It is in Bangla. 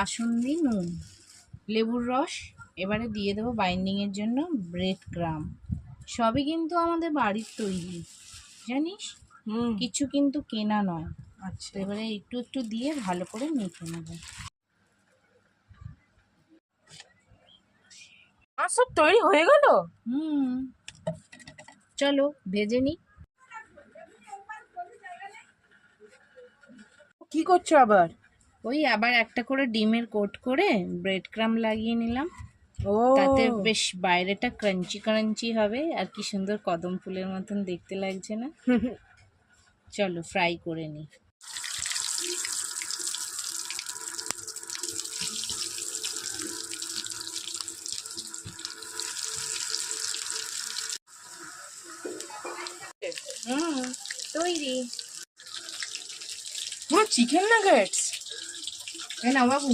কাসুন্দি, নুন, লেবুর রস। এবারে দিয়ে দেবো বাইন্ডিংয়ের জন্য ব্রেড ক্রাম্ব। সবই কিন্তু আমাদের বাড়ির তৈরি, জানিস, কিছু কিন্তু কেনা নয়। আচ্ছা, এবারে একটু একটু দিয়ে ভালো করে মেখে নেবো। আর সব তৈরি হয়ে গেল? চলো ভেজে নি। কি করছো আবার? ওই আবার একটা করে ডিমের কোট করে ব্রেড ক্রাম্ব লাগিয়ে নিলাম। ও, তাতে বেশ বাইরেটা ক্রাঞ্চি ক্রাঞ্চি হবে, আর কি সুন্দর কদম ফুলের মতন দেখতে লাগছে না? চলো ফ্রাই করে নি। তৈরি। Chicken nuggets. না বাবু,